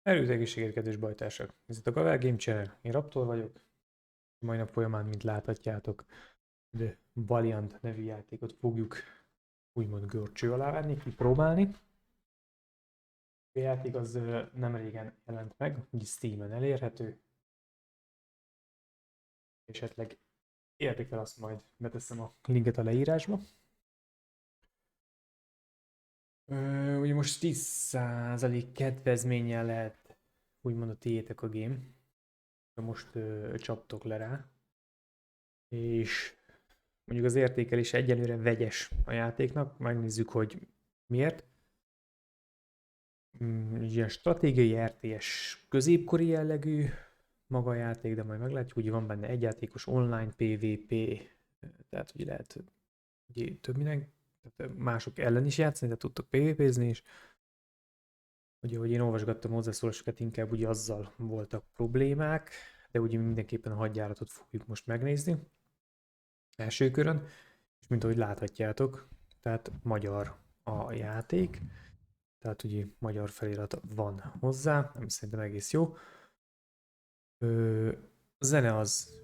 Erőt, egészséget, kedves bajtársak! Ez itt a Gavel Game Channel. Én Raptor vagyok. Mai nap folyamán, mint láthatjátok, de Valiant nevű játékot fogjuk úgymond görcső alá venni, kipróbálni. A játék az nem régen jelent meg, úgy Steamen elérhető. Esetleg érdekel, azt majd beteszem a linket a leírásba. Ugye most 10% kedvezménnyel lehet úgymond a tiétek a game. Most csaptok le rá. És mondjuk az értékelés egyelőre vegyes a játéknak, megnézzük, hogy miért. Ilyen stratégiai RTS középkori jellegű maga a játék, de majd meglátjuk, ugye van benne egyjátékos online PvP, tehát ugye lehet ugye több minden, tehát mások ellen is játszani, tehát tudtok PvP-zni is. Ugye, ahogy én olvasgattam hozzászólásokat, inkább ugye azzal voltak problémák, de ugye mindenképpen a hadjáratot fogjuk most megnézni első körön, és mint ahogy láthatjátok, tehát magyar a játék, tehát ugye magyar felirat van hozzá, ami szerintem egész jó. A zene az,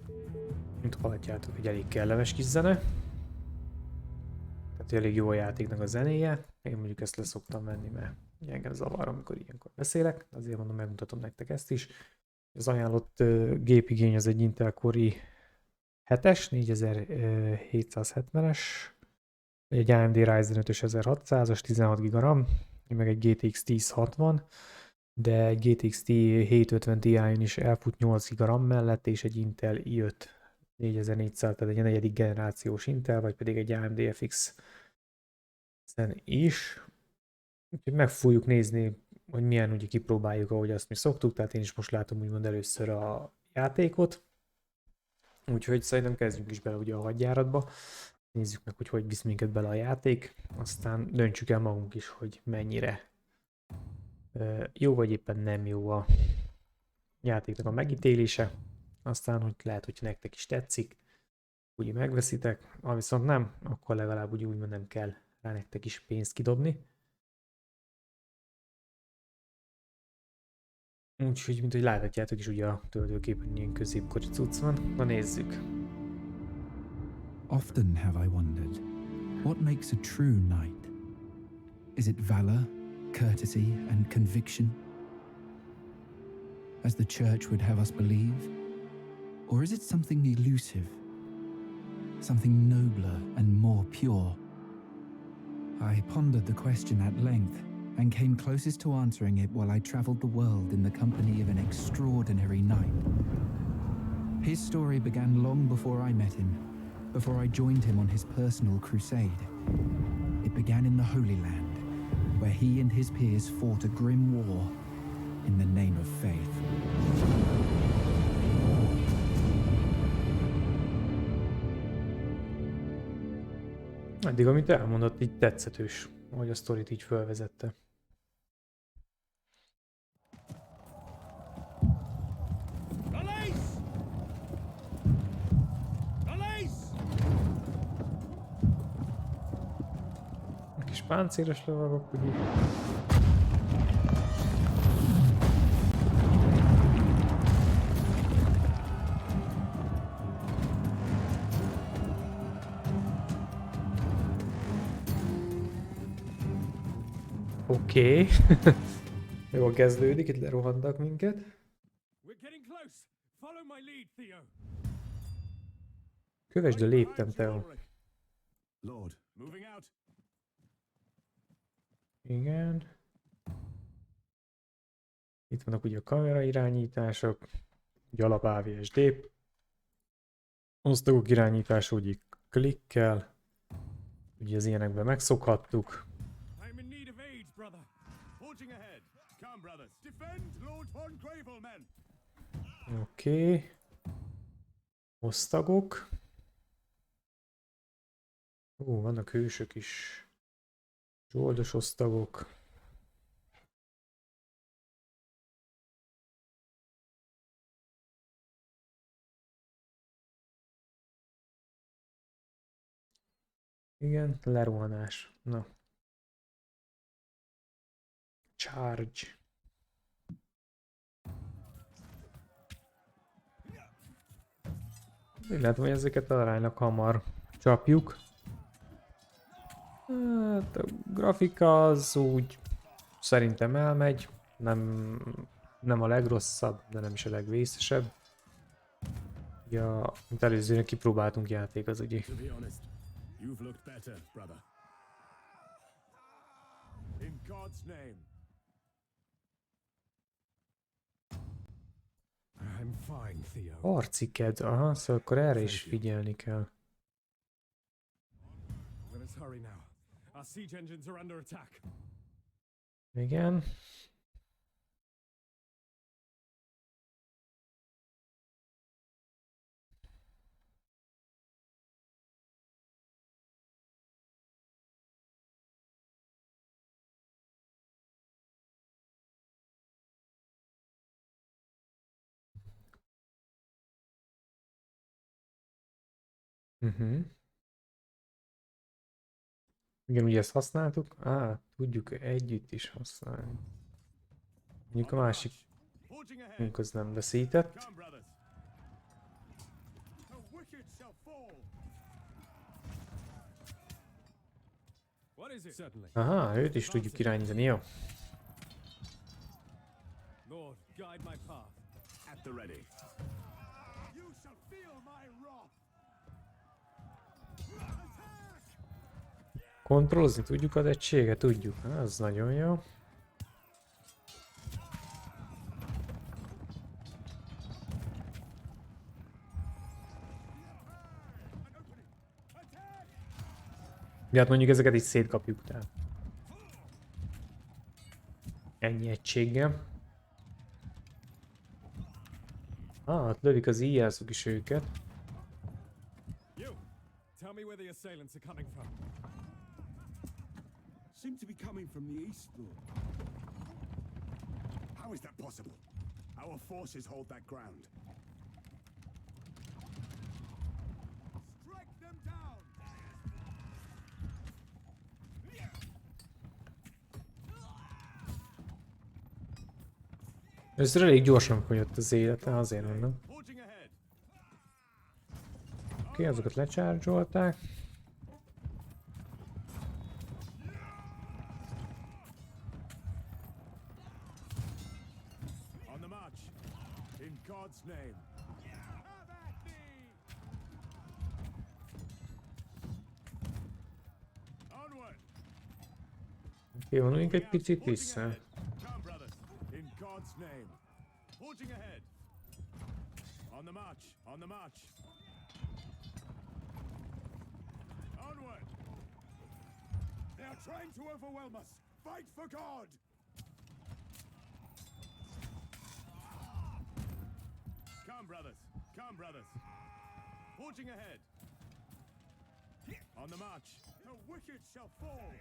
mint hallhatjátok, egy elég kellemes kis zene, tehát elég jó a játéknak a zenéje. Én mondjuk ezt leszoktam venni, mert engem zavar, amikor ilyenkor beszélek, azért mondom, megmutatom nektek ezt is. Az ajánlott gépigény az egy Intel Core i7-es, 4770-es, egy AMD Ryzen 5-ös 1600-as, 16 GB RAM, meg egy GTX 1060, de egy GTX 750 Ti-on is elfut 8 GB RAM mellett, és egy Intel i5 4400, tehát egy negyedik generációs Intel, vagy pedig egy AMD FX-en is. Úgyhogy meg fogjuk nézni, hogy milyen, ugye kipróbáljuk, ahogy azt mi szoktuk, tehát én is most látom úgymond először a játékot. Úgyhogy szerintem kezdjünk is bele ugye a hadjáratba. Nézzük meg, hogy visz minket bele a játék, aztán döntsük el magunk is, hogy mennyire jó vagy éppen nem jó a játéknak a megítélése. Aztán, hogy lehet, hogy nektek is tetszik, ugye megveszitek, ha viszont nem, akkor legalább úgy úgymond nem kell rá nektek is pénzt kidobni. Úgyhogy, mint hogy láthatjátok is, ugye a töltőképen ilyen középkori cucc van. Na nézzük. Often have I wondered, what makes a true knight? Is it valor, courtesy, and conviction, as the church would have us believe? Or is it something elusive, something nobler and more pure? I pondered the question at length and came closest to answering it while I traveled the world in the company of an extraordinary knight. His story began long before I met him, before I joined him on his personal crusade. It began in the Holy Land, where he and his peers fought a grim war in the name of faith. Eddig, amit elmondott, így tetszetős, ahogy a sztorit így felvezette. A kis páncélos lovagok, ugye? Oké. Jól kezdődik, itt lerohantak minket. Kövesd a léptem, Theo. Igen. Itt vannak ugye a kamera irányítások, ugye alap AVSD. Osztagok irányítása ugye klikkel. Ugye az ilyenekben megszokhattuk. Oké. Osztagok. Vannak hősök is. Zsoldos osztagok. Igen, lerohanás. Na. Charge. Illetve, hogy ezeket aránylag hamar csapjuk. Hát a grafika az úgy szerintem elmegy. Nem a legrosszabb, de nem is a legvészesebb. Ja, mint előzőnek kipróbáltunk játék az ugye. To be honest, you've looked better, brother. In God's name. I'm fine, Theo. Harci kedv, aha, szóval akkor erre is figyelni kell. Let us hurry now. Our siege engines are under attack. Igen. Igen, ugye ezt használtuk? Tudjuk együtt is használni. Mondjuk a másik Forging ahead. munk az nem veszített. Come, brothers. The wicked shall fall. What is it? Certainly. Aha, őt is tudjuk irányítani, jó. Lord, guide my path. At the ready. You shall feel my wrath. Kontrollozni tudjuk az egységet? Tudjuk. Az nagyon jó. Ja, hát mondjuk ezeket is szétkapjuk, tehát. Ennyi egységgel. Hát lövik az íjászok is őket. You, tell me where the assailants are coming from. Seem to be coming from the east, Lord. How is that possible? Our forces hold that ground. Strike them down! Először elég gyorsan fogyott az élete, azért mondom. Forging ahead. Oké, azokat lecsárgyolták. On the march. In God's name. Have at thee! Onward! Oké, vonuljunk egy picit vissza. Come, brothers. In God's name. Forging ahead. On the march. On the march. Onward! They are trying to overwhelm us. Fight for God! Come, brothers. Come, brothers. Forging ahead. On the march. The wicked shall fall.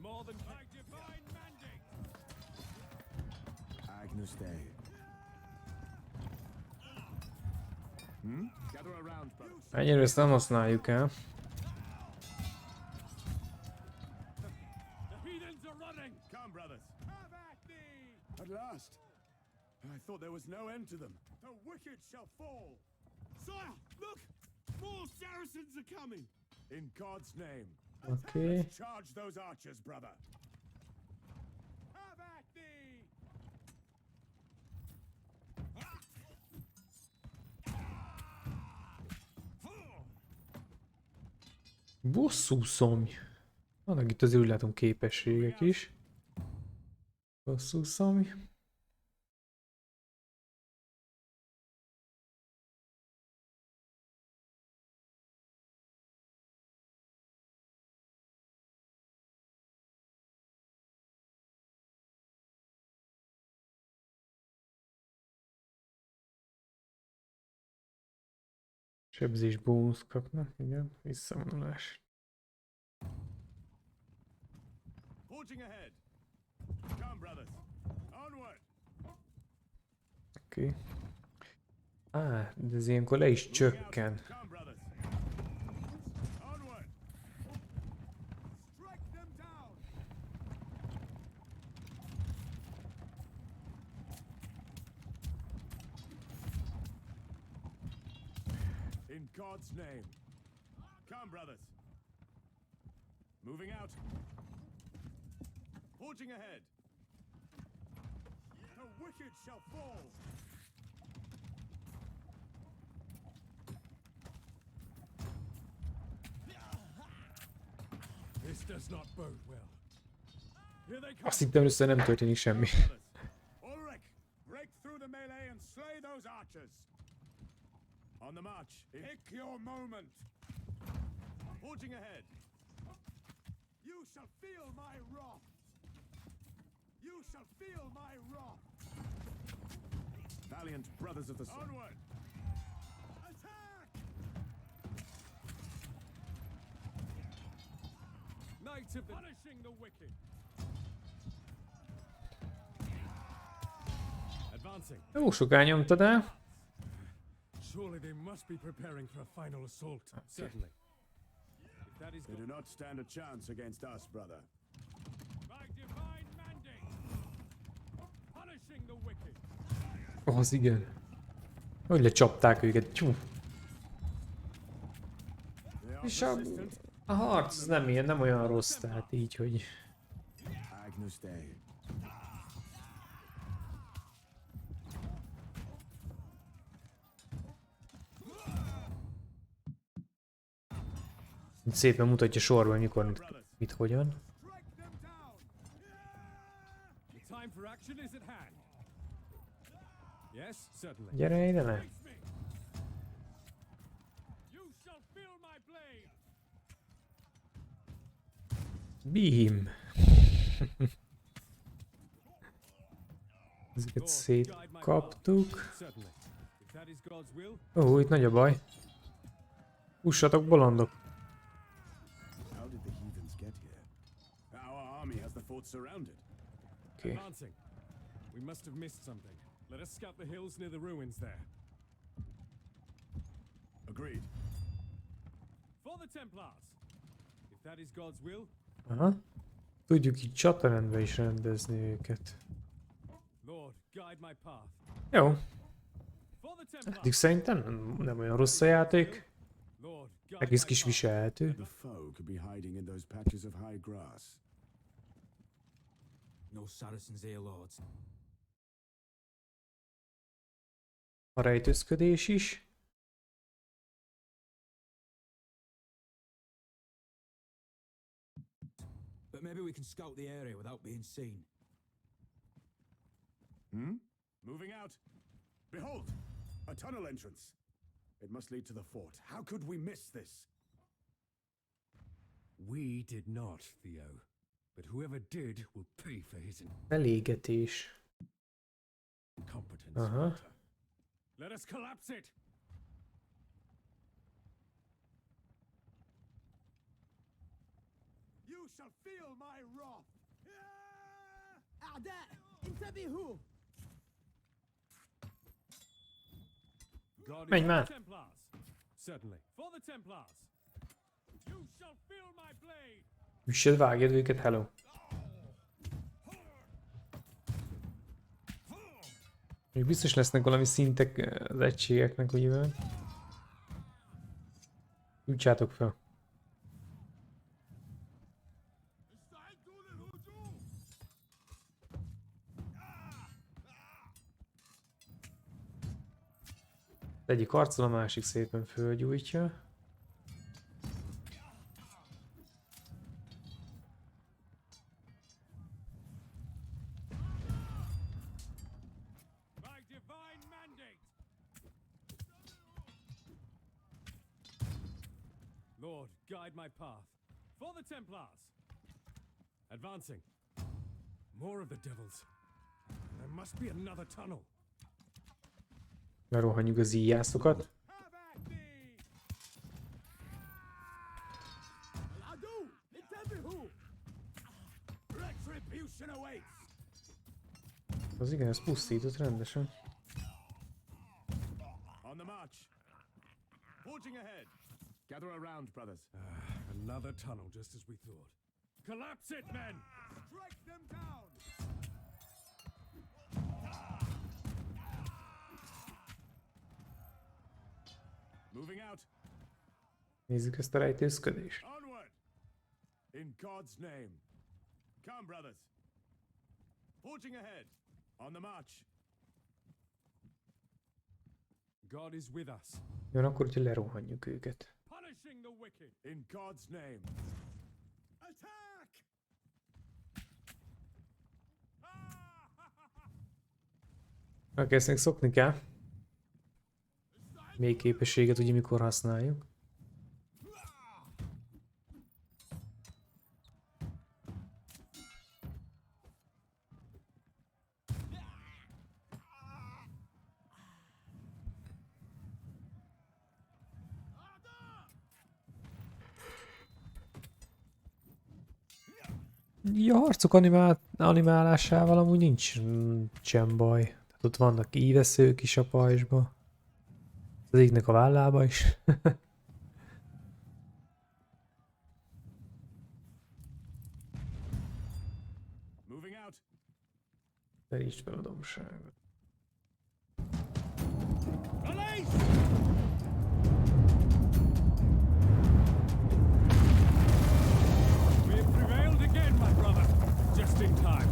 More than my divine mandate. Agnus Dei. Gather around, brothers. Ennyire ezt nem használjuk el. The heathens are running. Come, brothers. Have at thee. At last. I thought there was no end to them. The wicked shall fall. Sire, look! More Saracens are coming! In God's name. Oké. Let's charge those archers, brother. Have at thee. Bosszú szomj. Vannak itt azért úgy látom képességek is. Bosszú szomj. Sebzés bónusz kapnak, igen, visszavonulás. Forging ahead. Come, brothers. Onward. Oké. De ez ilyenkor le is csökken. Come, brothers. Onward. Strike them down. In God's name. Come, brothers. Moving out. Forging ahead. The wicked shall fall. This does not bode well. Here they come. Azt hittem, össze nem történik semmi. Ulrich, break through the melee and slay those archers. On the march. Pick your moment. Forging ahead. You shall feel my wrath. You shall feel my wrath. Valiant brothers of the sun. Onward. Attack! Knights of the punishing the wicked. Advancing. Jó soká nyomtad el. Surely they must be preparing for a final assault. Certainly. They do not stand a chance against us, brother. By divine mandate, punishing the wicked. Az igen. Hogy lecsapták őket. Tyú. És a harc az nem ilyen, nem olyan rossz, tehát így, hogy... Agnus Dei. Szépen mutatja sorban, mikor, mit, hogyan. Gyere ide le! Beam! Ezeket szétkaptuk. Ó, itt nagy a baj. Ussatok, bolondok! How did the heathens get here? Our army has the fort surrounded. Okay. Advancing. We must have missed something. Let us scout the hills near the ruins there. Agreed. For the Templars. If that is God's will. Aha. Tudjuk így csatarendbe is rendezni őket. Lord, guide my path. Jó. For the Templars. Eddig szerintem nem olyan rossz a játék. Lord, Egész kis viselhető. The foe could be hiding in those patches of high grass. No Saracens here, lords. A rejtőzködés is. But maybe we can scout the area without being seen. Moving out. Behold, a tunnel entrance. It must lead to the fort. How could we miss this? We did not, Theo. But whoever did will pay for his Elégetés. incompetence. Aha. Let us collapse it. You shall feel my wrath. أعداء انتبهوا. God Menj is már. for the Templars. Certainly. For the Templars. You shall feel my blade. Üssed, vágjad őket, hello. Még biztos lesznek valami szintek az egységeknek, ugye? Úgysátok fel. Az egyik arccal, a másik szépen fölgyújtja. By divine mandate. Lord, guide my path. For the Templars. Advancing. More of the devils. There must be another tunnel. Lerohanjuk az íjászokat. Have at thee! العدو انتبهوا. Retribution awaits. Az igen, ez pusztított rendesen. On the march. Forging ahead. Gather around, brothers. Another tunnel, just as we thought. Collapse it, men! Strike them down! Moving out. Nézzük ezt a rejtőzködést. Onward. In God's name. Come, brothers. Forging ahead. On the march. God is with us. Jön akkor, hogyha lerohanjuk őket. Punishing the wicked. In God's name. Attack! Ezt még szokni kell. Még képességet ugye mikor használjuk. Ja, harcok animálásával amúgy nincsen baj. Tehát ott vannak íveszők is a pajzsba. Az égnek a vállába is. Moving out. Terítsd fel a domságot. Just in time.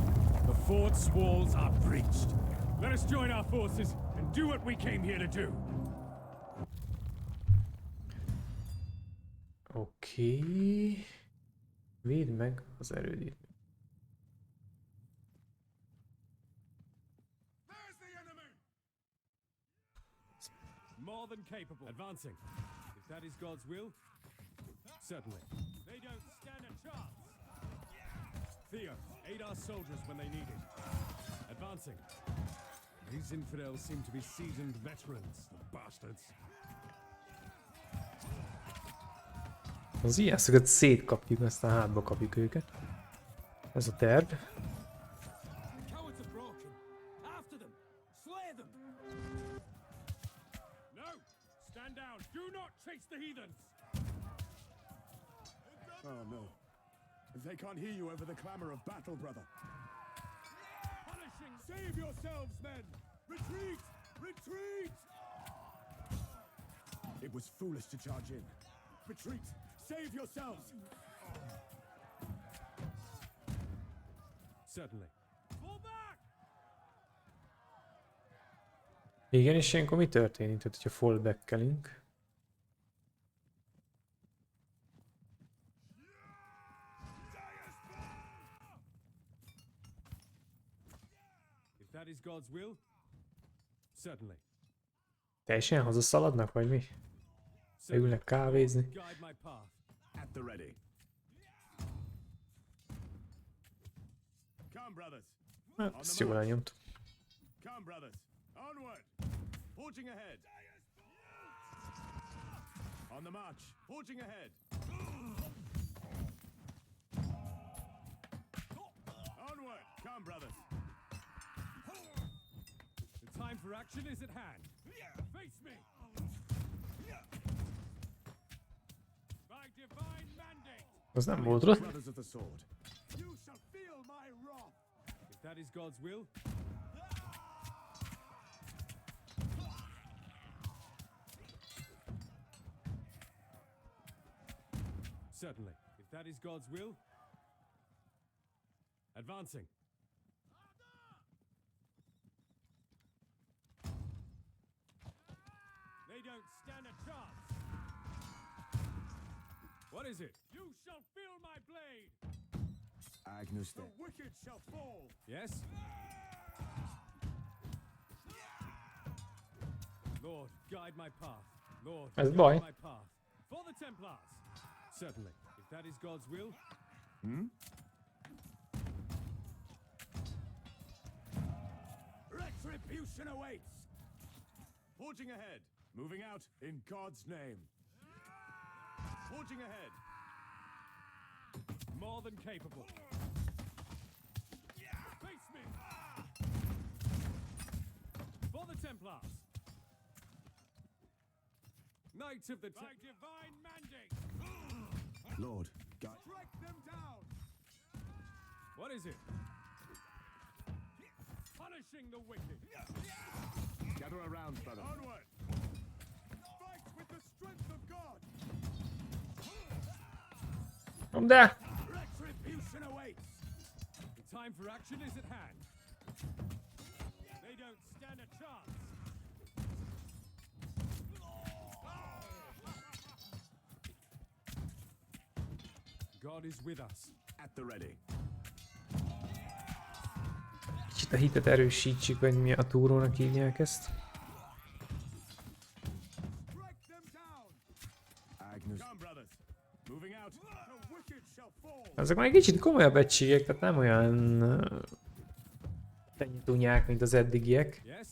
The fort's walls are breached. Let us join our forces and do what we came here to do. Oké. Védd meg az erődét. There's the enemy. More than capable. Advancing. If that is God's will, certainly. They don't stand a chance. Theo, aid our soldiers when they need it. Advancing. These infidels seem to be seasoned veterans, the bastards. Az ilyeszokat szétkapjuk, aztán hátba kapjuk őket. Ez a terv. The cowards are broken. After them. Slay them. No! Stand down! Do not chase the heathens! Oh no. They can't hear you over the clamor of battle, brother. Punishing! Save yourselves, men! Retreat! Retreat! It was foolish to charge in. Retreat! Save yourselves! Certainly. Fall back! Igen, és ilyenkor mi történik? Tehát, hogyha fallback-kelünk. If that is God's will, certainly. Teljesen hazaszaladnak, vagy mi? Leülnek kávézni. Guide my path. At the ready. Come, brothers. Hát, ezt jól elnyomtuk. Come, brothers. Onward. Forging ahead. On the march. Forging ahead. Onward. Come, brothers. The time for action is at hand. Face me! By divine mandate! Az nem volt rossz. Brothers of the sword. You shall feel my wrath. If that is God's will, certainly. If that is God's will, advancing. They don't stand a chance. What is it? You shall feel my blade. Agnus the wicked shall fall. Yes? Lord, guide my path. Lord, Ez guide baj. my path. For the Templars. Certainly. If that is God's will, Retribution awaits. Forging ahead. Moving out in God's name. Forging ahead. more than capable. Face me! For the Templars. Knights of the By divine mandate. Lord, God. Strike them down! What is it? Punishing the wicked. Gather around, brother. Onward! Fight with the strength of God. De! Retribution awaits. The time for action is at hand. They don't stand a chance. God is with us. At the ready. Kicsit a hitet erősítsük, vagy mi a túrónak hívják ezt. Break them down. Agnes. Come, brothers. Moving out. The wicked shall fall. Ezek már egy kicsit komolyabb egységek, tehát nem olyan tenyitunyák, mint az eddigiek. Yes?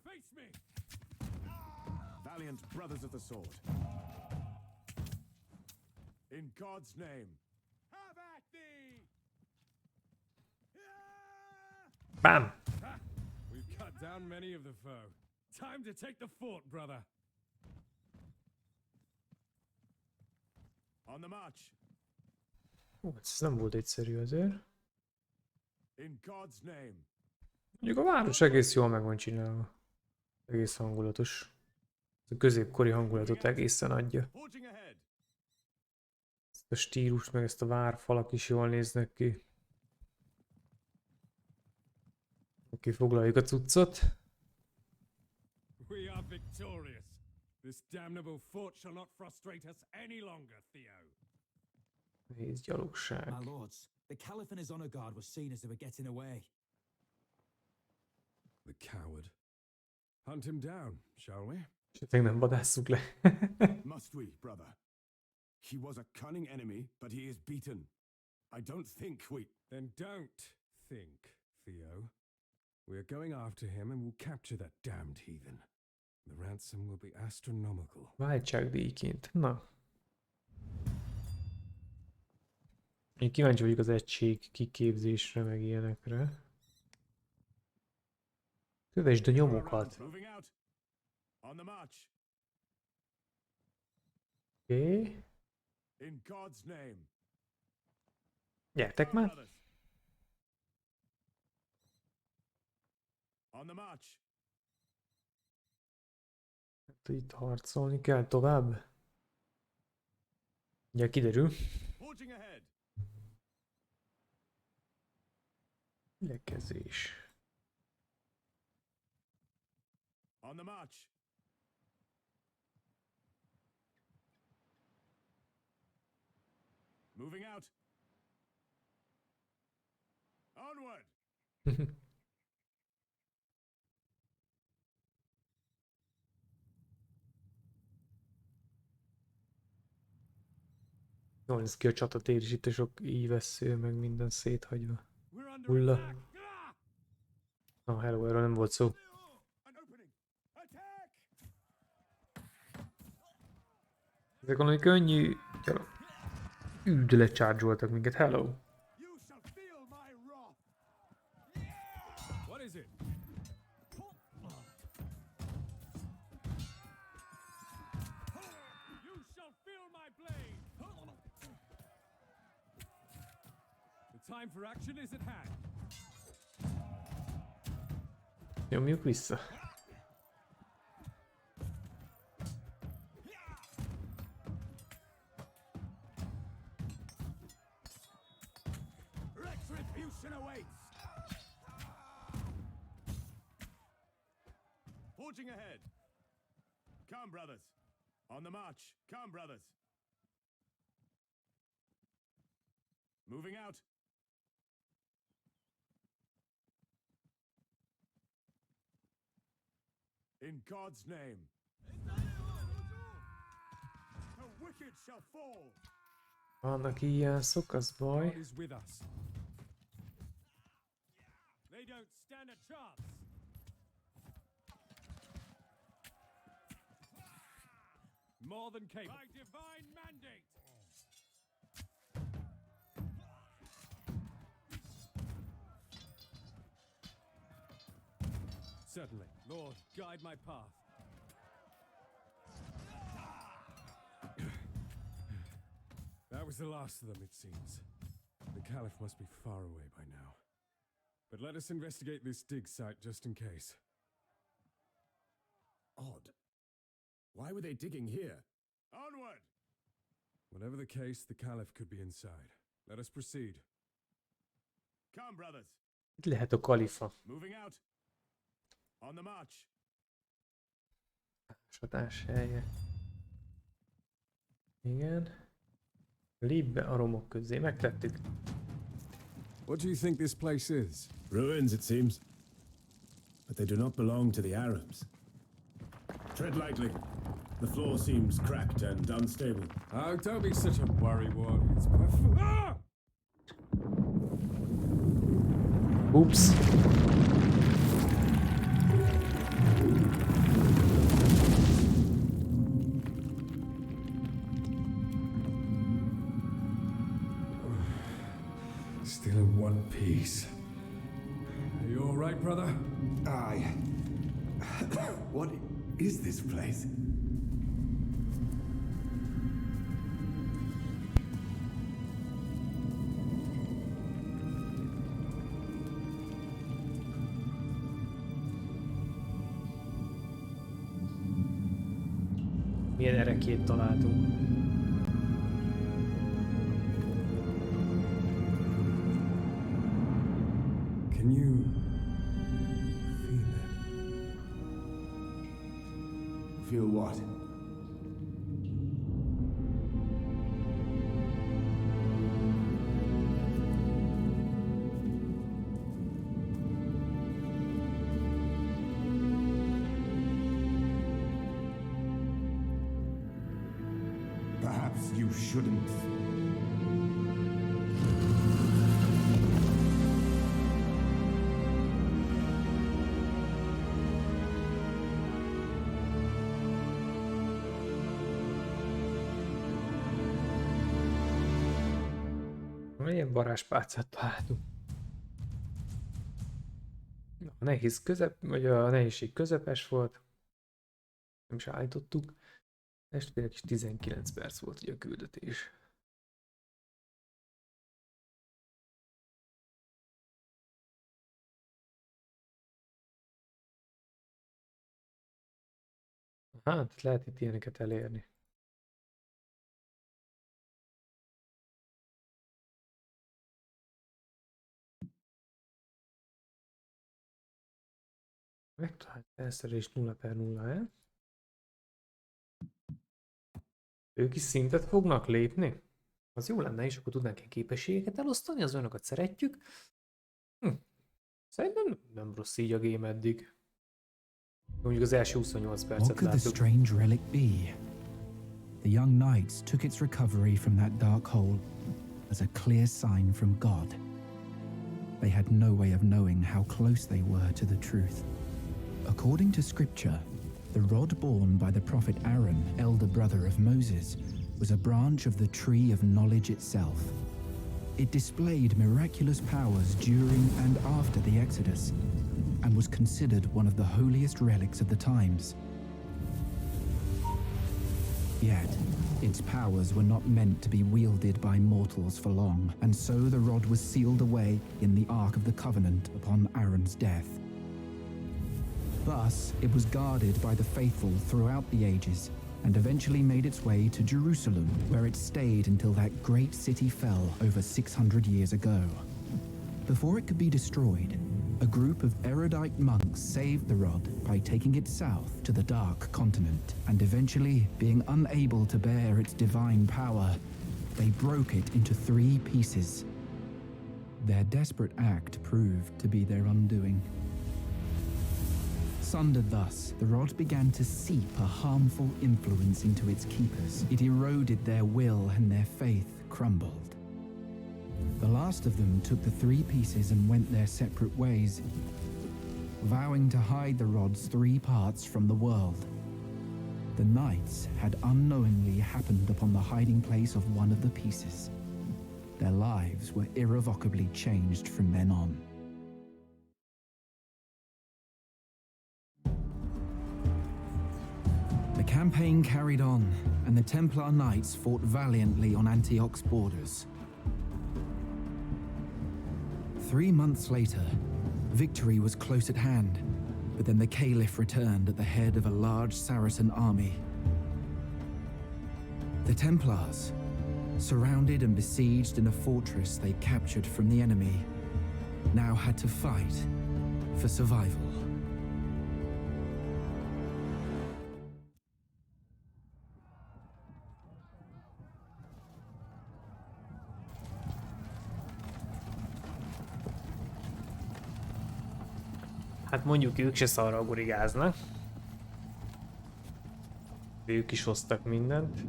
Face me. Valiant brothers of the sword. In God's name. Have at thee. Bám! Ha! We've cut down many of the foe. Time to take the fort, brother. On the march. Ez nem volt egyszerű azért. In God's name. Mondjuk a város egész jól meg van csinálva. Egész hangulatos. A középkori hangulatot egészen adja. Forging ahead. Ezt a stílust, meg ezt a várfalak is jól néznek ki. Oké, foglaljuk a cuccot. We are victorious. This damnable fort shall not frustrate us any longer, Theo. Nézd, gyalogság. My lords, the Caliph and his honor guard were seen as they were getting away. The coward. Hunt him down, shall we? Esetleg nem vadásszuk le. Must we, brother? He was a cunning enemy, but he is beaten. I don't think we... Then don't think, Theo. We are going after him and will capture that damned heathen. The ransom will be astronomical. Váltságdíjként. Na. Én kíváncsi vagyok az egység kiképzésre, meg ilyenekre. Kövesd a nyomokat. Moving out. On the march. Oké. In God's name. Gyertek már. Brothers. On the march. Hát itt harcolni kell tovább. Ugye kiderül. Forging ahead. Lekezés. On the march. Moving out. Onward. Jól néz ki a csatatér is, itt a sok ívesző, meg minden széthagyva. We're under Hulla. attack. Na, hello, erről nem volt szó. An opening. Attack. Ezek valami könnyű... Üld, lecharge-oltak minket, hello. You shall feel my wrath. What is it? You shall feel my blade. The time for action is at hand. Nyomjuk vissza. Retribution awaits. Forging ahead. Come, brothers. On the march. Come, brothers. Moving out. In God's name. The wicked shall fall. Vannak ilyen szok, az God baj. is with us. They don't stand a chance. More than capable. By divine mandate. Certainly. Lord, guide my path. That was the last of them, it seems. The Caliph must be far away by now. But let us investigate this dig site just in case. Odd. Why were they digging here? Onward! Whatever the case, the Caliph could be inside. Let us proceed. Come, brothers. Itt lehet a kalifa. Moving out. On the march. Ásatás helye. Igen. Lépj be a romok közé. Megtettük. What do you think this place is? Ruins, it seems. But they do not belong to the Arabs. Tread lightly. The floor seems cracked and unstable. Oh, don't be such a worrywart. It's perfect. Ah! Ups. Still in one piece. Are you all right, brother? Aye. What is this place? Milyen erekét találtunk. Can you feel it? Feel what? Perhaps you shouldn't. Milyen varázspálcát találtunk. A nehéz vagy a nehézség közepes volt. Nem is állítottuk. Testvérek is 19 perc volt ugye a küldetés. Hát lehet itt ilyeneket elérni. Megtalált felszerelés 0/0, Ők is szintet fognak lépni? Az jó lenne, és akkor tudnánk ilyen képességeket elosztani, az olyanokat szeretjük. Szerintem nem rossz így a game eddig. Mondjuk az első 28 What percet could the láttuk. strange relic be? The young knights took its recovery from that dark hole as a clear sign from God. They had no way of knowing how close they were to the truth. According to scripture, the rod borne by the prophet Aaron, elder brother of Moses, was a branch of the tree of knowledge itself. It displayed miraculous powers during and after the Exodus, and was considered one of the holiest relics of the times. Yet, its powers were not meant to be wielded by mortals for long, and so the rod was sealed away in the Ark of the Covenant upon Aaron's death. Thus, it was guarded by the faithful throughout the ages, and eventually made its way to Jerusalem, where it stayed until that great city fell over 600 years ago. Before it could be destroyed, a group of erudite monks saved the rod by taking it south to the Dark Continent, and eventually, being unable to bear its divine power, they broke it into 3 pieces. Their desperate act proved to be their undoing. Sundered thus, the rod began to seep a harmful influence into its keepers. It eroded their will and their faith crumbled. The last of them took the 3 pieces and went their separate ways, vowing to hide the rod's 3 parts from the world. The knights had unknowingly happened upon the hiding place of one of the pieces. Their lives were irrevocably changed from then on. The campaign carried on, and the Templar Knights fought valiantly on Antioch's borders. 3 months later, victory was close at hand, But then the Caliph returned at the head of a large Saracen army. The Templars, surrounded and besieged in a fortress they captured from the enemy, now had to fight for survival. Hát mondjuk ők se szarra gurigáznak. Ők is hoztak mindent.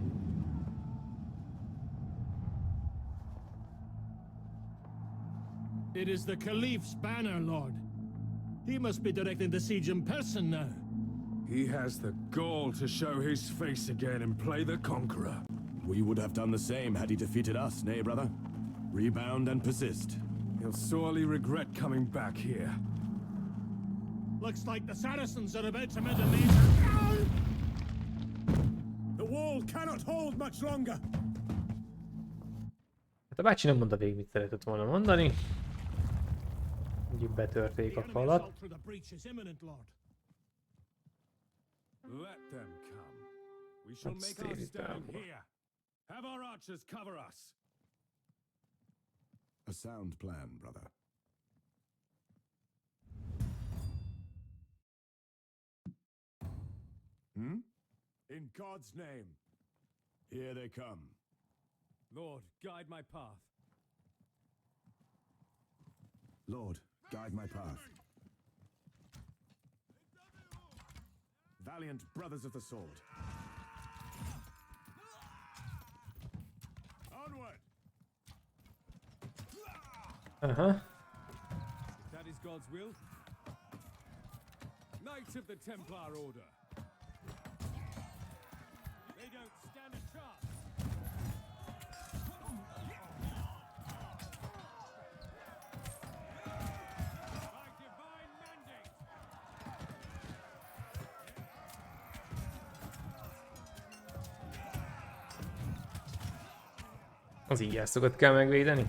It is the Caliph's banner, Lord. He must be directing the siege in person now. He has the gall to show his face again and play the conqueror. We would have done the same had he defeated us, nay, brother? Rebound and persist. He'll sorely regret coming back here. Looks like the Saracens are about to mount a major... The wall cannot hold much longer. Hát a bácsi nem mondta végig, mit szeretett volna mondani. Úgy betörték a falat. Let them come. We shall make our stand here. Have our archers cover us. A sound plan, brother. In God's name. Here they come. Lord, guide my path. Lord, guide my path. Valiant brothers of the sword. Onward! Aha. If that is God's will. Knights of the Templar Order. They don't stand a chance. By divine mandate. Az ígyászokat kell megvédeni.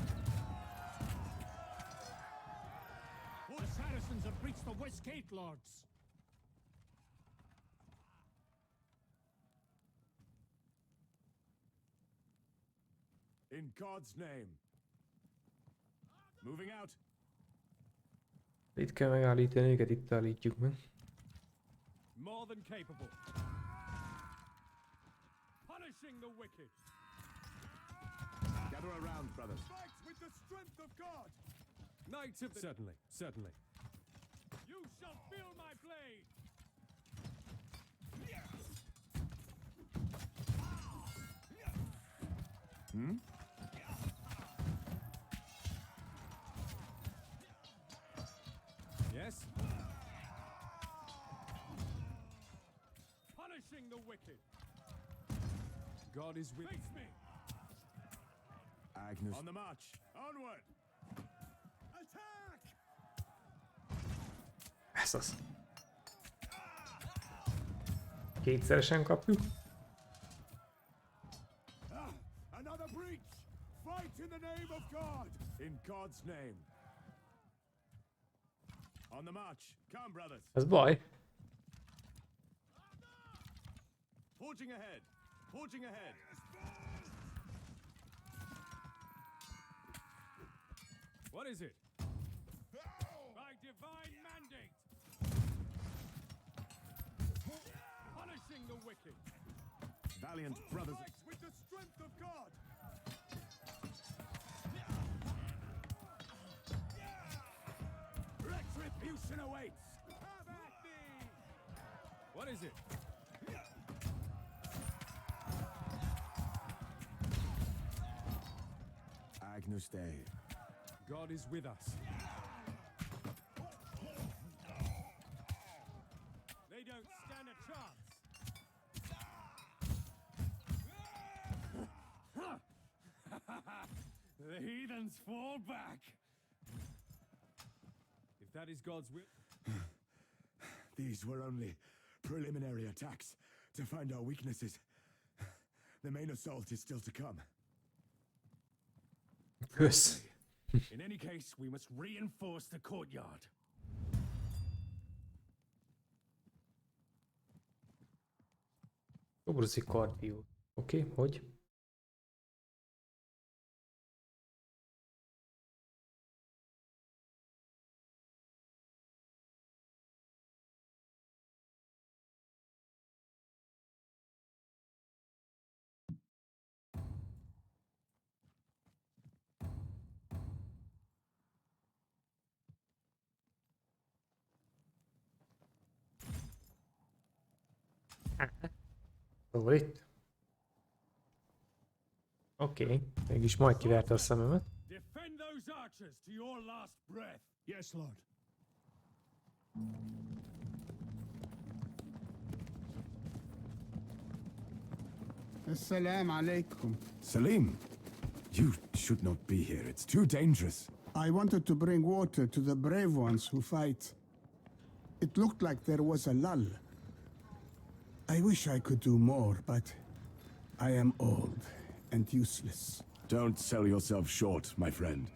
The Saracens have breached the west gate, lords. In God's name. Moving out. Itt kell megállítani őket, itt állítjuk meg. More than capable. Punishing the wicked. Gather around, brothers. Fight with the strength of God. Knights of the... Certainly, certainly. You shall feel my blade. Yes? Punishing the wicked. God is with me. Agnes. On the march. Onward. Attack! Ez az. Kétszeresen kapjuk. Another breach! Fight in the name of God! In God's name. On the march. Come, brothers. Ez baj. Forging ahead. Forging ahead. What is it? By divine mandate. Punishing the wicked. Valiant brothers. Fight with the strength of God. Retribution awaits. Have at thee. What is it? Agnus Dei. God is with us. They don't stand a chance. The heathens fall back. If that is God's will. These were only preliminary attacks to find our weaknesses. The main assault is still to come. Kösz. In any case, we must reinforce the courtyard. Proci kardió. Oké, hogy? Szóval itt? Oké, mégis majd kiverte a szememet. Defend those archers to your last breath. Yes, Lord. Assalamu alaikum. Salim, you should not be here. It's too dangerous. I wanted to bring water to the brave ones who fight. It looked like there was a lull. I wish I could do more, but I am old and useless. Don't sell yourself short, my friend.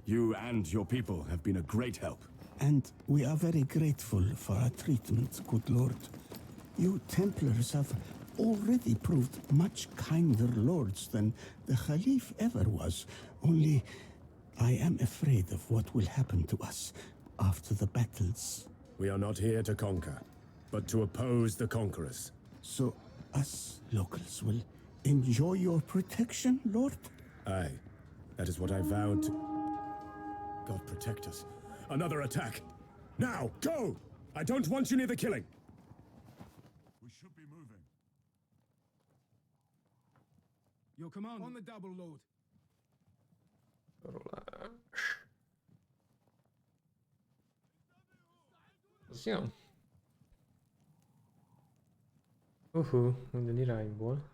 You and your people have been a great help. And we are very grateful for our treatment, good lord. You Templars have already proved much kinder lords than the Caliph ever was. Only I am afraid of what will happen to us after the battles. We are not here to conquer, but to oppose the conquerors. So us locals will enjoy your protection, lord? Aye, that is what I vowed to... God protect us. Another attack! Now, go! I don't want you near the killing! We should be moving. Your command. On the double, Lord. Az jó. Minden irányból.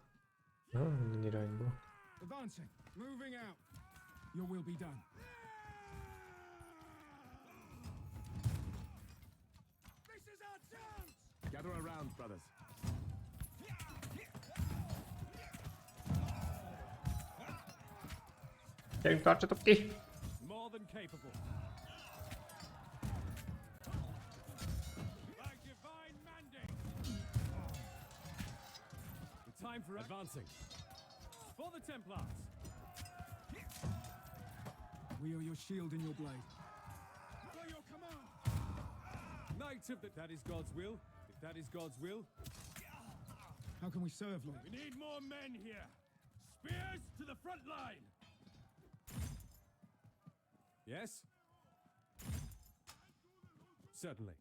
Minden irányból. Advancing. Moving out. Your will be done. This is our chance! Gather around, brothers. Gyerünk, tartsatok ki! More than capable. By divine mandate. The time for advancing. For the Templars. We are your shield and your blade. For your command. Knights of the... That is God's will. If that is God's will. How can we serve, Lord? We need more men here. Spears to the front line. Yes? Certainly.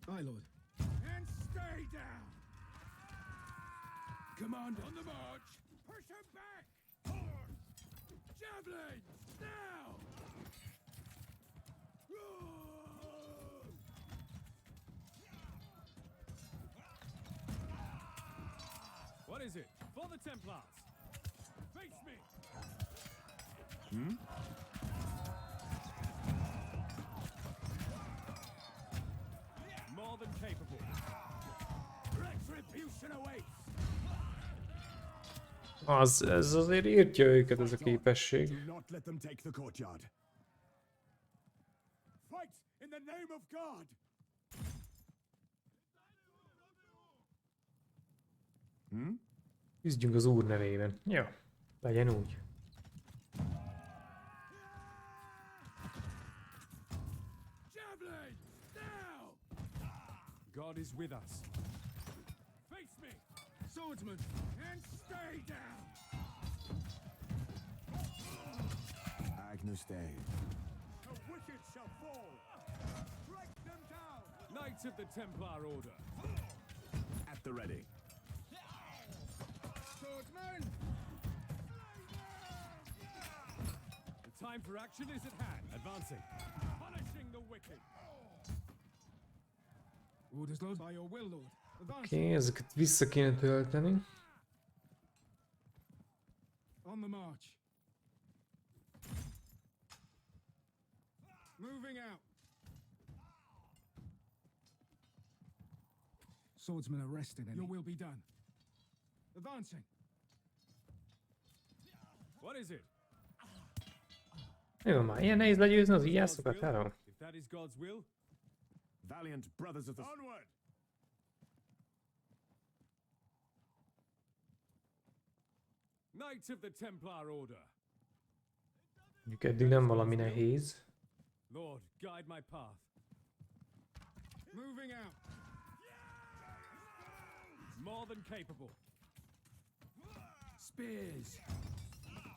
Aye, Lord. And stay down! Commander. On the march! Push him back! Horse! Javelins! Now! What is it? For the Templars. Face me. More than capable. Retribution awaits! Ez azért írtja őket ez a képesség. Do not let them take the courtyard. Fight in the name of God! Küzdjünk az Úr nevében. Jó, legyen úgy. Javelin! Now! God is with us. Face me. Swordsman. And stay down! Agnus Dei. The wicked shall fall! Strike them down! Knights of the Templar Order. At the ready. Swordsman. The time for action is at hand. Advancing. Punishing the wicked. Orders, Lord. By your will, Lord. Advancing. Oké, ezeket vissza kéne tölteni. On the march. Moving out. Swordsman arrested. Your will be done. Advancing. What is it? Jó, már ilyen nehéz legyőzni az igyászokat, hello? If that is God's will, Valiant brothers of the... Onward! Knights of the Templar Order. Mondjuk eddig nem valami nehéz. Lord, guide my path. Moving out! More than capable. Spears.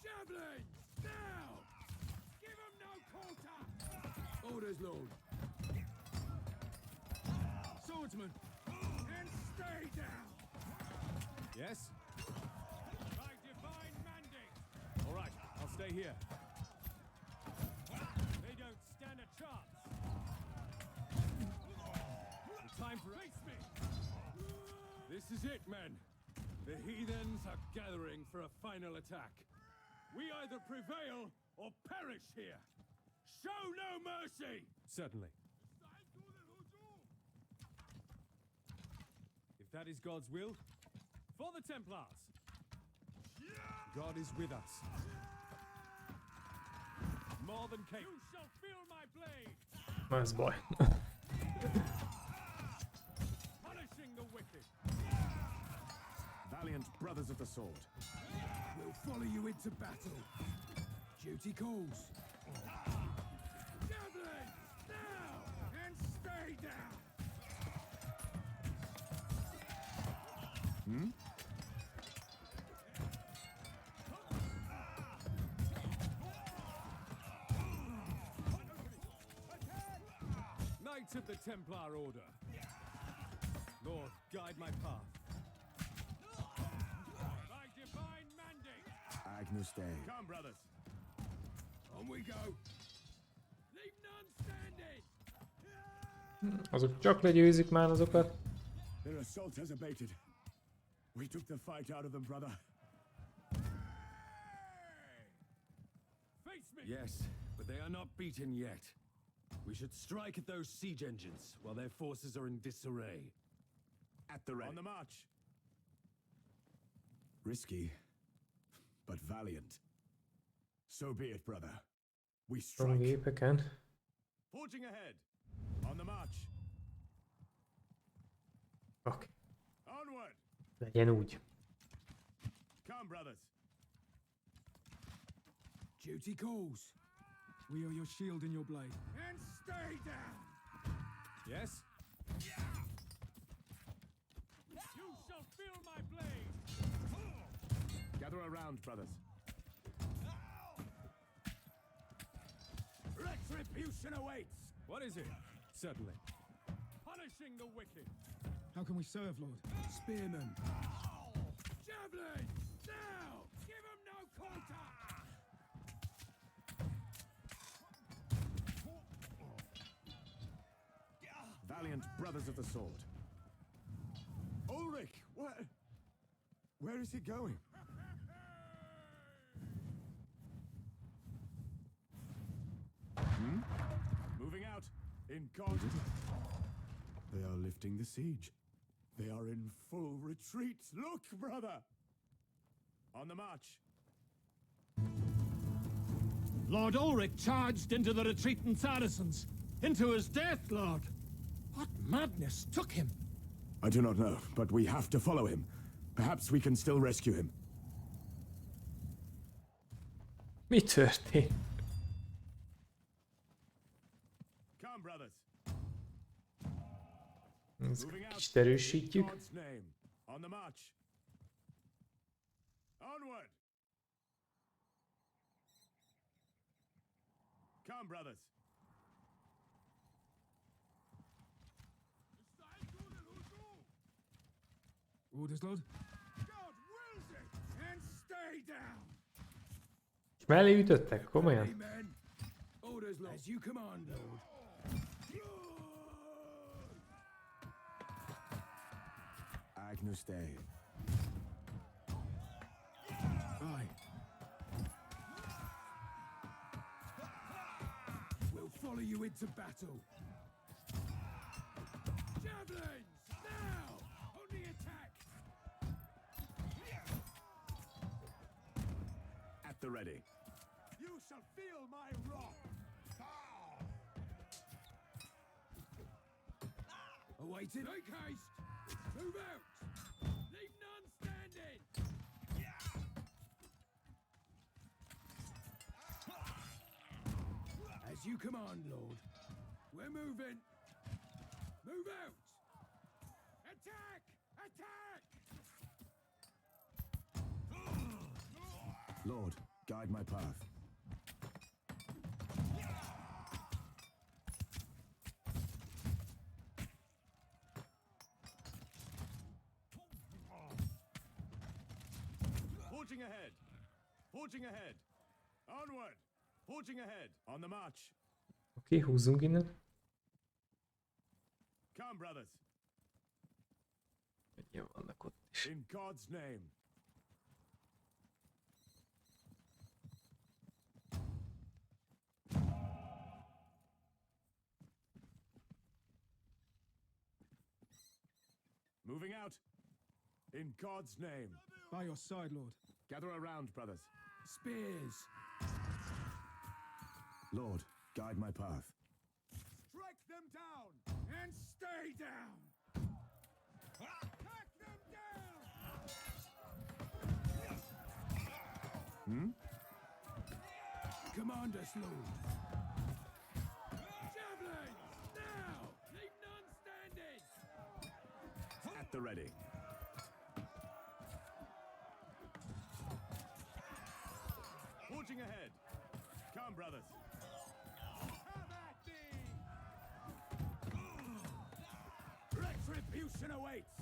Javelins. Now. Give them no quarter. Orders, Lord. Swordsman. And stay down. Yes? By divine mandate. All right, I'll stay here. They don't stand a chance. The time for face me. This is it, men. The heathens are gathering for a final attack. We either prevail or perish here. Show no mercy! Certainly. If that is God's will, for the Templars. God is with us. More than capable. You shall feel my blade. Ez baj. Punishing the wicked. Valiant brothers of the sword. We'll follow you into battle. Duty calls. Javelin! Now! And stay down! Knights of the Templar Order. Lord, guide my path. By divine mandate. Agnus Dei. Come, brothers. On we go. Leave none standing. Azok csak legyőzik már azokat. Their assault has abated. We took the fight out of them, brother. Face me! Yes, but they are not beaten yet. We should strike at those siege engines while their forces are in disarray. At the ready. On the march. Risky, but valiant. So be it, brother. We A strike. gépeken. Forging ahead. On the march. Oké, Onward. legyen úgy. Come, brothers. Duty calls. We are your shield and your blade. And stay down. Yes? You shall feel my blade! Gather around, brothers. Retribution awaits! What is it? Certainly. Punishing the wicked. How can we serve, Lord? Spearmen. Javelin! Now! Give him no quarter! Valiant brothers of the sword. Ulrich, where is he going? Moving out. In God. They are lifting the siege. They are in full retreat. Look, brother. On the march. Lord Ulrich charged into the retreating Saracens. Into his death, Lord. What madness took him? I do not know, but we have to follow him. Perhaps we can still rescue him. Mi történt? Come, brothers. Ezt Moving out. kicsit erősítjük. God's name. On the march. Onward. Come, brothers. Orders, Lord. God wills it. And stay down. És mellé ütöttek? Komolyan? Amen. Orders, Lord. As you command, Lord. Agnus Dei. Aye. We'll follow you into battle. Javelins! Now! On the attack! At the ready. You shall feel my wrath! Awaiting. Make haste. Move out. Leave none standing. As you command, Lord. We're moving. Move out. Attack! Attack! Lord, guide my path. Forging ahead! Forging ahead! Onward! Forging ahead! On the march! Oké, húzzunk innen. Come, brothers! Mennyien vannak ott is. In God's name! Moving out! In God's name! By your side, Lord. Gather around, brothers. Spears. Lord, guide my path. Strike them down! And stay down! Hack them down! Command us, Lord. Javelins! Now! Leave none standing! At the ready. Forging ahead. Come, brothers. Have at thee! Retribution awaits!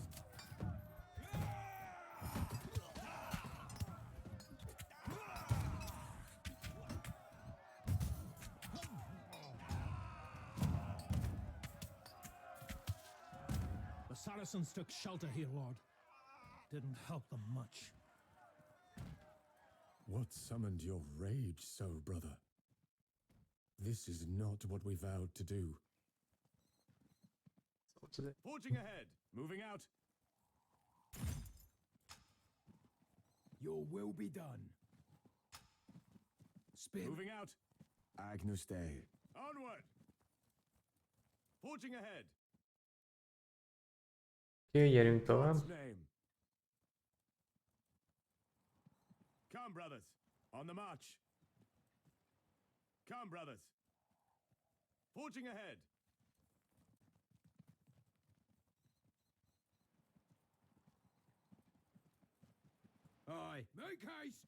The Saracens took shelter here, Lord. Didn't help them much. What summoned your rage so, brother? This is not what we vowed to do. Forging ahead, moving out. Your will be done. Spear. Moving out. Agnus Dei. Onward. Forging ahead. Oké, gyerünk tovább. God's name. Come, brothers. On the march. Come, brothers. Forging ahead. Aye. Make haste.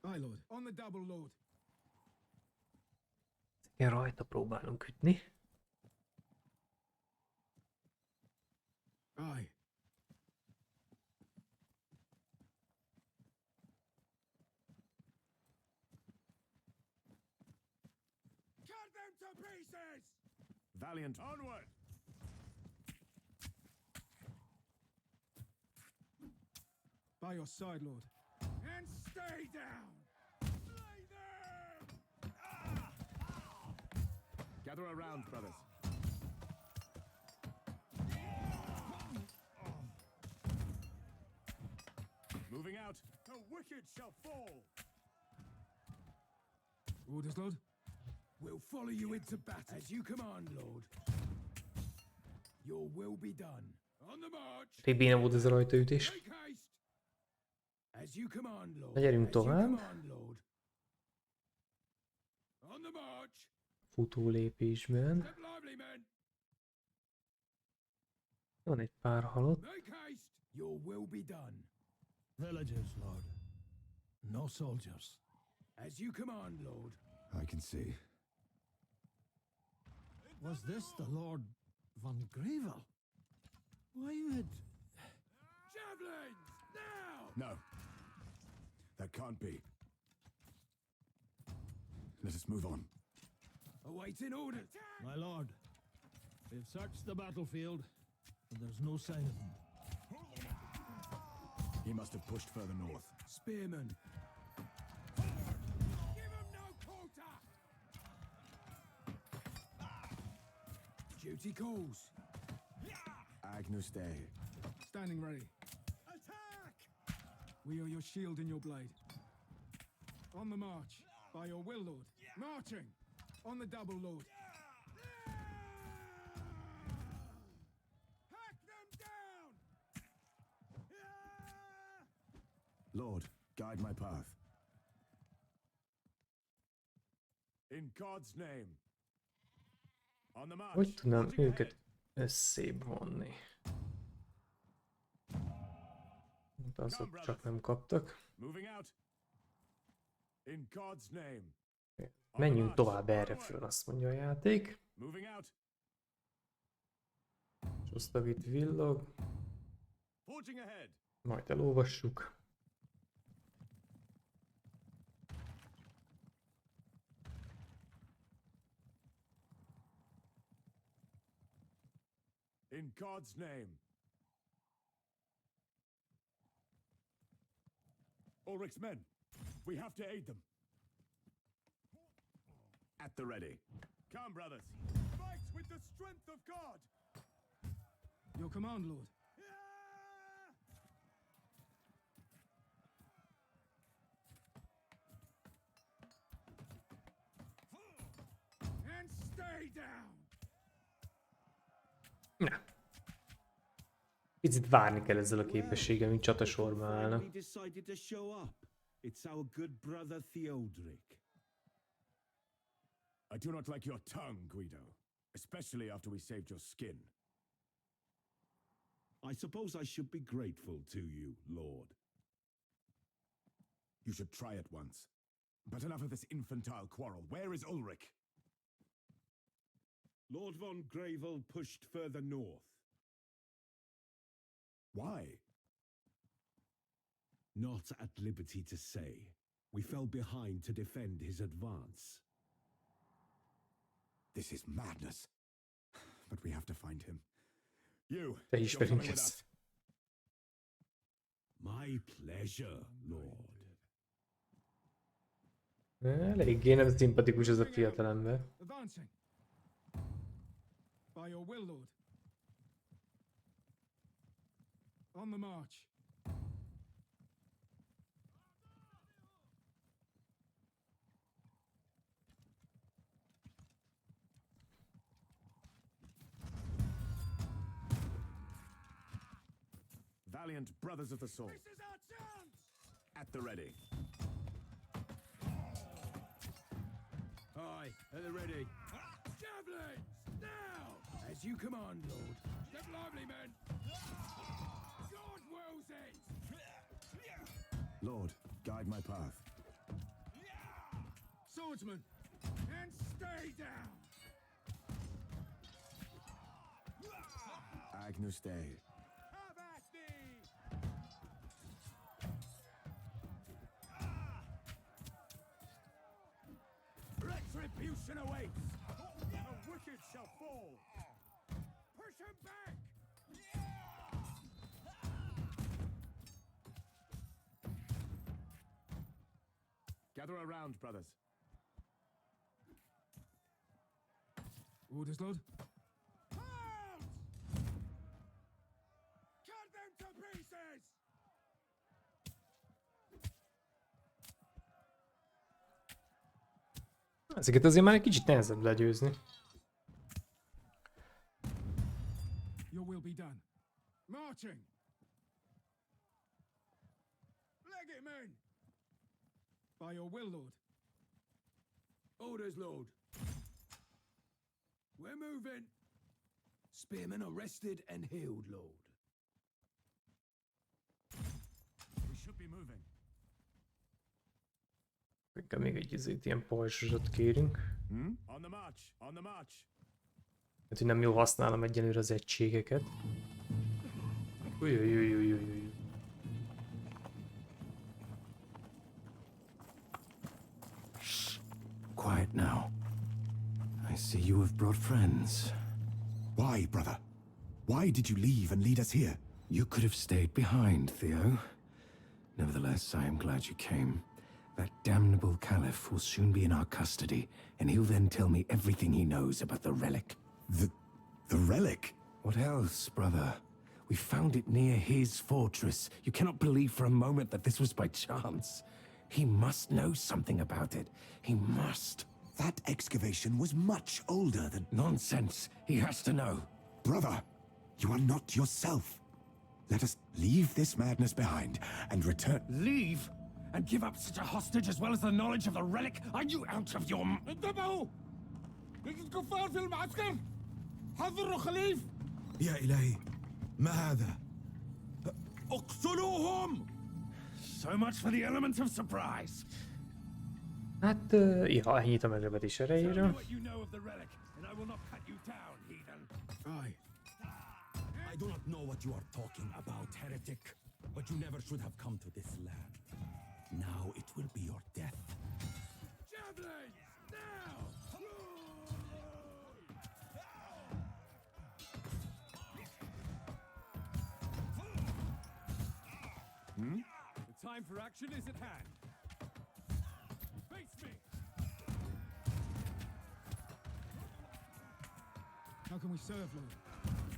Aye, Lord. On the double, Lord. Igen, rajta próbálunk ütni. Aye. Cut them to pieces! Valiant, onward! By your side, Lord. And stay down! Slay them! Gather around, brothers. Moving out. The wicked shall fall. Orders, Lord. We'll follow you into battle. As you command, Lord. Your will be done. On the march. Rég béna volt ez a rajtaütés. Make haste. As you command, Lord. Na, gyerünk As you tovább. command, Lord. On the march. Futó lépésben. Step lively, men. Van egy pár halott. Make haste. Your will be done. Villagers, Lord. No soldiers. As you command, Lord. I can see. Was this the Lord von Grevel? Why had... Javelins! Now! No. That can't be. Let us move on. Awaiting orders. My lord, we've searched the battlefield, but there's no sign of them. He must have pushed further north. Spearmen. Give him no quarter! Duty calls. Agnus Dei. Standing ready. Attack! We are your shield and your blade. On the march. By your will, Lord. Marching. On the double, Lord. Lord, guide my path. In God's name. On the march. Hogy tudnám őket összébb vonni? Azok csak nem kaptak. Moving out. In God's name. Menjünk tovább erre föl, azt mondja a játék. Moving out. És osztag itt villog. Forging ahead. Majd elolvassuk. In God's name. Ulrich's men. We have to aid them. At the ready. Come, brothers. Fight with the strength of God. Your command, Lord. And stay down. Na. Picit várni kell ezzel a képességgel, mint csatasorban állnak. Finally decided to show up. It's our good brother Theodoric. I do not like your tongue, Guido. Especially after we saved your skin. I suppose I should be grateful to you, Lord. You should try it once. But enough of this infantile quarrel. Where is Ulrich? Lord von Gravel pushed further north. Why? Not at liberty to say. We fell behind to defend his advance. This is madness. But we have to find him. You, Te is you're coming velünk with ezt. us. My pleasure, Lord. Eléggé nem szimpatikus ez a fiatalember. Advancing. By your will, Lord. On the march. Valiant brothers of the sword. This is our chance! At the ready. Aye, at the ready. Javelins! Now! As you command, Lord. Step lively, men! God wills it! Lord, guide my path. Swordsman! And stay down! Agnus Dei. Have at thee! Retribution awaits. The wicked shall fall. Push him back! Gather around, brothers. Orders, Lord. Halt! Cut them to pieces! Ezeket azért már egy kicsit nehezebb legyőzni. Your will be done. Marching! Leg it, men! By your will, Lord. Orders, Lord. We're moving. Spearmen arrested and healed, Lord. We should be moving. Inkább még egy ilyen pajzsot kérünk. On the march. On the march. Hát, hogy nem jól használom egyenlőre az egységeket. Ujjjjjjjjjjjjjj. Quiet now. I see you have brought friends. Why, brother? Why did you leave and lead us here? You could have stayed behind, Theo. Nevertheless, I am glad you came. That damnable Caliph will soon be in our custody, and he'll then tell me everything he knows about the relic. The relic? What else, brother? We found it near his fortress. You cannot believe for a moment that this was by chance. He must know something about it. He must. That excavation was much older than... Nonsense. He has to know. Brother, you are not yourself. Let us leave this madness behind and return. Leave? And give up such a hostage as well as the knowledge of the relic? Are you out of your... انتبهوا! يوجد كفار في المعسكر! حذروا خليف! يا إلهي ما هذا؟ اقتلوهم! So much for the element of surprise. Hát, ja, ennyit a meglepetés Tell me erejéről. what you know of the relic, and I will not cut you down, heathen. I do not know what you are talking about, heretic. But you never should have come to this land. Now it will be your death. Javelins! Now! The time for action is at hand. Face me! How can we serve, Lord?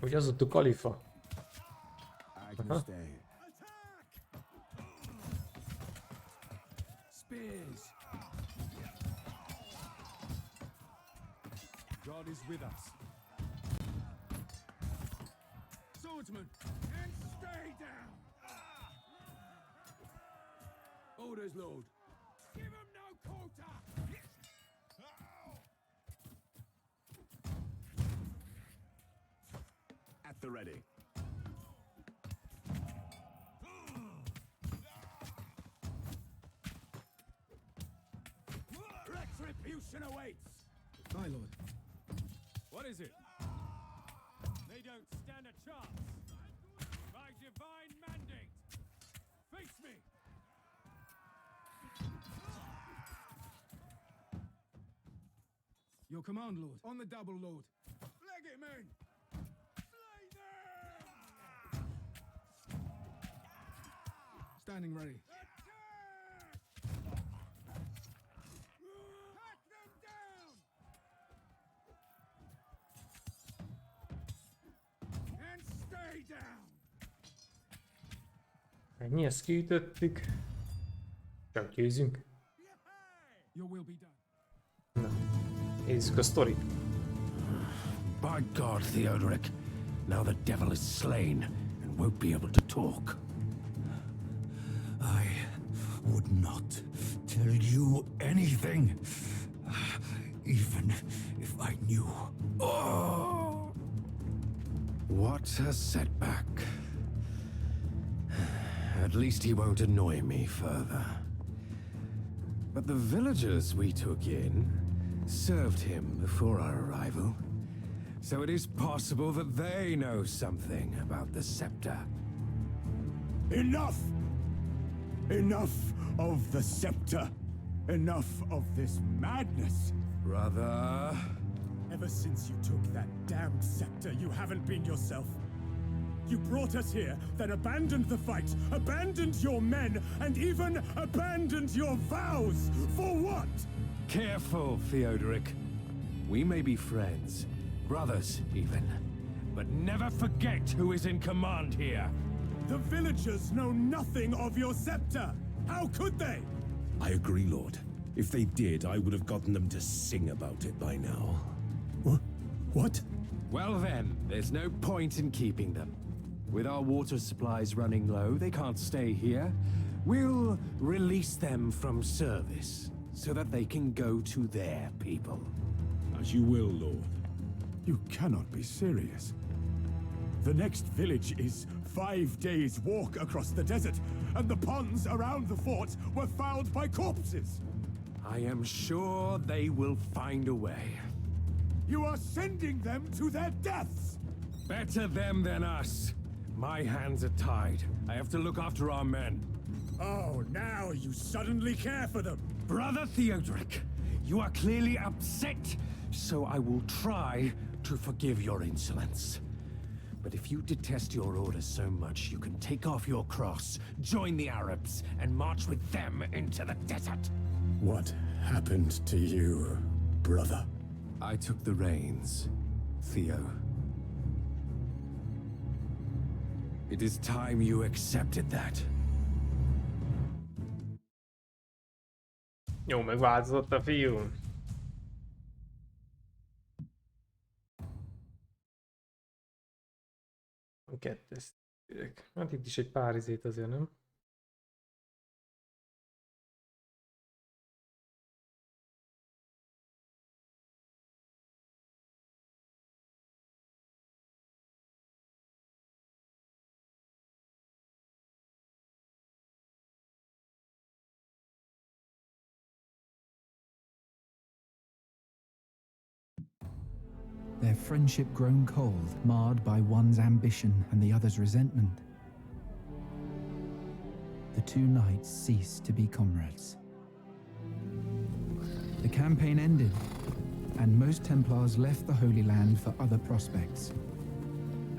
Hogy az ott a kalifa. Agnus Dei. Spears! God is with us. Swordsman! And stay down! Orders, Lord. Give him no quarter! At the ready. Retribution awaits! Aye, Lord. What is it? They don't stand a chance. By divine mandate. Face me! Your command, Lord. On the double, Lord. Legate men! Slay them! Standing ready. Hack them down! And stay down! Ennyi, ezt kiütöttük. Csak győzünk. Your will be done. Na, nézzük a sztorit. By God, Theodoric, now the devil is slain and won't be able to talk. I would not tell you anything, even if I knew. Oh! What a setback. At least he won't annoy me further. But the villagers we took in served him before our arrival. So it is possible that they know something about the scepter. Enough! Enough of the scepter! Enough of this madness! Brother... Ever since you took that damned scepter, you haven't been yourself. You brought us here, then abandoned the fight, abandoned your men, and even abandoned your vows! For what? Careful, Theodoric. We may be friends, brothers even, but never forget who is in command here. The villagers know nothing of your scepter! How could they? I agree, Lord. If they did, I would have gotten them to sing about it by now. What? Well then, there's no point in keeping them. With our water supplies running low, they can't stay here. We'll release them from service, so that they can go to their people. As you will, Lord. You cannot be serious. The next village is 5 days' walk across the desert, and the ponds around the fort were fouled by corpses. I am sure they will find a way. You are sending them to their deaths! Better them than us. My hands are tied. I have to look after our men. Oh, now you suddenly care for them! Brother Theodoric, you are clearly upset, so I will try to forgive your insolence. But if you detest your order so much, you can take off your cross, join the Arabs, and march with them into the desert. What happened to you, brother? I took the reins, Theo. It is time you accepted that. Jó, megváltozott a fiú. A kettő. Hát itt is egy pár izét azért, nem? Their friendship grown cold, marred by one's ambition and the other's resentment. The two knights ceased to be comrades. The campaign ended, and most Templars left the Holy Land for other prospects.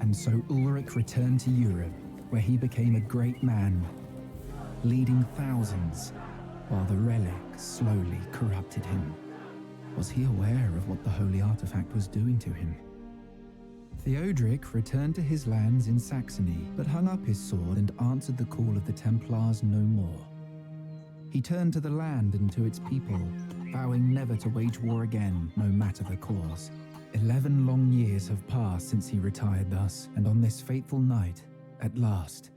And so Ulrich returned to Europe, where he became a great man, leading thousands, while the relic slowly corrupted him. Was he aware of what the holy artifact was doing to him? Theodoric returned to his lands in Saxony, but hung up his sword and answered the call of the Templars no more. He turned to the land and to its people, vowing never to wage war again, no matter the cause. 11 long years have passed since he retired thus, and on this fateful night, at last,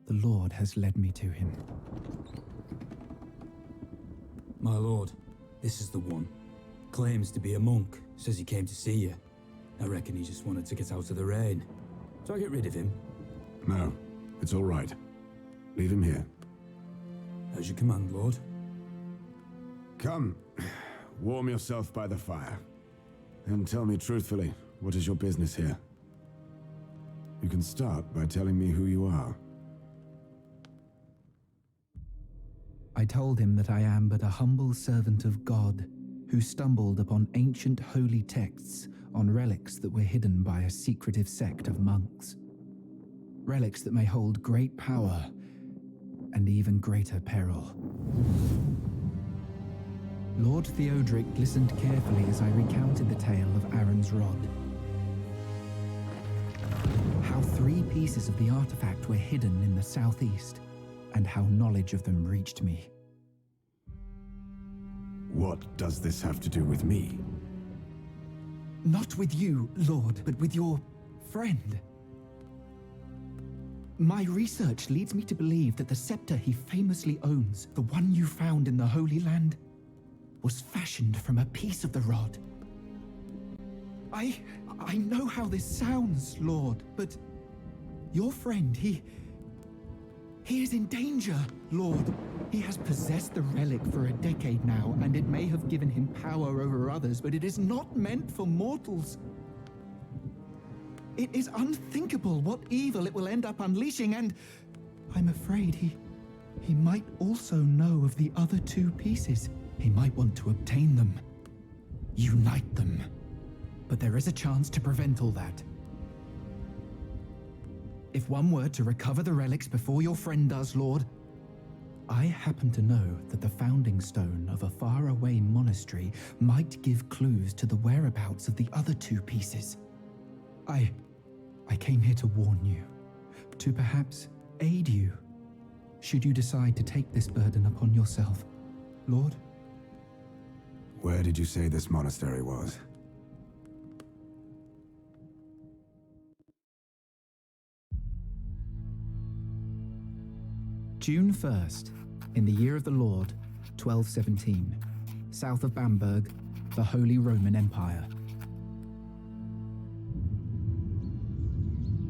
the Lord has led me to him. My lord, this is the one. Claims to be a monk, says he came to see you. I reckon he just wanted to get out of the rain. Do I get rid of him? No, it's all right. Leave him here. As you command, lord. Come, warm yourself by the fire. And tell me truthfully, what is your business here? You can start by telling me who you are. I told him that I am but a humble servant of God, who stumbled upon ancient holy texts on relics that were hidden by a secretive sect of monks. Relics that may hold great power and even greater peril. Lord Theodoric listened carefully as I recounted the tale of Aaron's rod. How 3 pieces of the artifact were hidden in the southeast, and how knowledge of them reached me. What does this have to do with me? Not with you, Lord, but with your friend. My research leads me to believe that the scepter he famously owns, the one you found in the Holy Land, was fashioned from a piece of the rod. I know how this sounds, Lord, but your friend, he is in danger, Lord. He has possessed the relic for a decade now, and it may have given him power over others, but it is not meant for mortals. It is unthinkable what evil it will end up unleashing, and I'm afraid he might also know of the other 2 pieces. He might want to obtain them, unite them. But there is a chance to prevent all that. If one were to recover the relics before your friend does, Lord, I happen to know that the founding stone of a faraway monastery might give clues to the whereabouts of the other 2 pieces. I came here to warn you, to perhaps aid you, should you decide to take this burden upon yourself, Lord. Where did you say this monastery was? June 1st, in the year of the Lord, 1217, south of Bamberg, the Holy Roman Empire.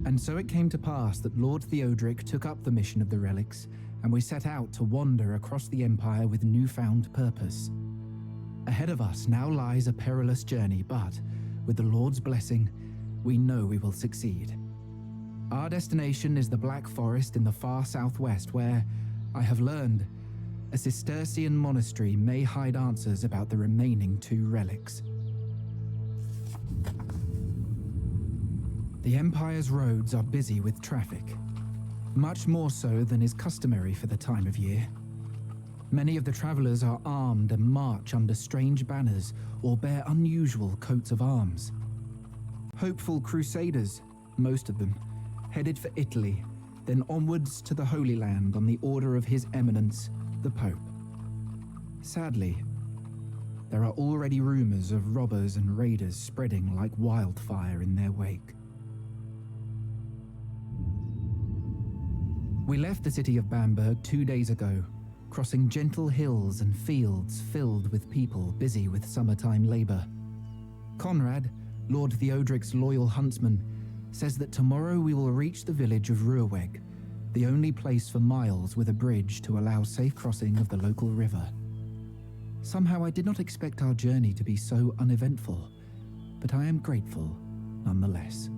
And so it came to pass that Lord Theodoric took up the mission of the relics, and we set out to wander across the empire with newfound purpose. Ahead of us now lies a perilous journey, but with the Lord's blessing, we know we will succeed. Our destination is the Black Forest in the far southwest, where, I have learned, a Cistercian monastery may hide answers about the remaining 2 relics. The Empire's roads are busy with traffic, much more so than is customary for the time of year. Many of the travelers are armed and march under strange banners or bear unusual coats of arms. Hopeful crusaders, most of them, headed for Italy, then onwards to the Holy Land on the order of His Eminence, the Pope. Sadly, there are already rumors of robbers and raiders spreading like wildfire in their wake. We left the city of Bamberg 2 days ago, crossing gentle hills and fields filled with people busy with summertime labor. Conrad, Lord Theodric's loyal huntsman, says that tomorrow we will reach the village of Ruhrweg, the only place for miles with a bridge to allow safe crossing of the local river. Somehow I did not expect our journey to be so uneventful, but I am grateful nonetheless.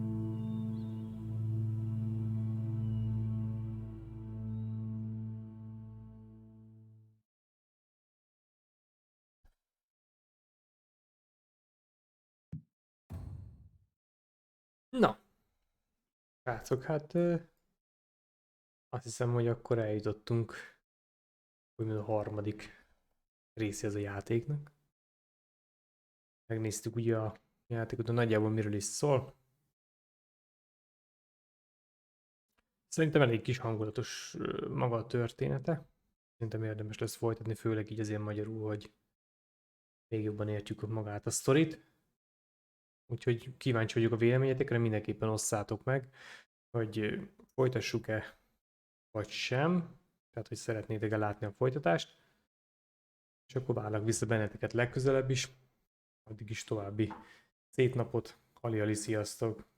Na, srácok, hát azt hiszem, hogy akkor eljutottunk úgymond a harmadik része a játéknak. Megnéztük ugye a játékot, de nagyjából miről is szól. Szerintem elég kis hangulatos maga a története. Szerintem érdemes lesz folytatni, főleg így azért magyarul, hogy még jobban értjük magát a sztorit. Úgyhogy kíváncsi vagyok a véleményetekre, mindenképpen osszátok meg, hogy folytassuk-e vagy sem. Tehát, hogy szeretnétek-e látni a folytatást. És akkor várlak vissza benneteket legközelebb is. Addig is további szép napot. Hali, sziasztok!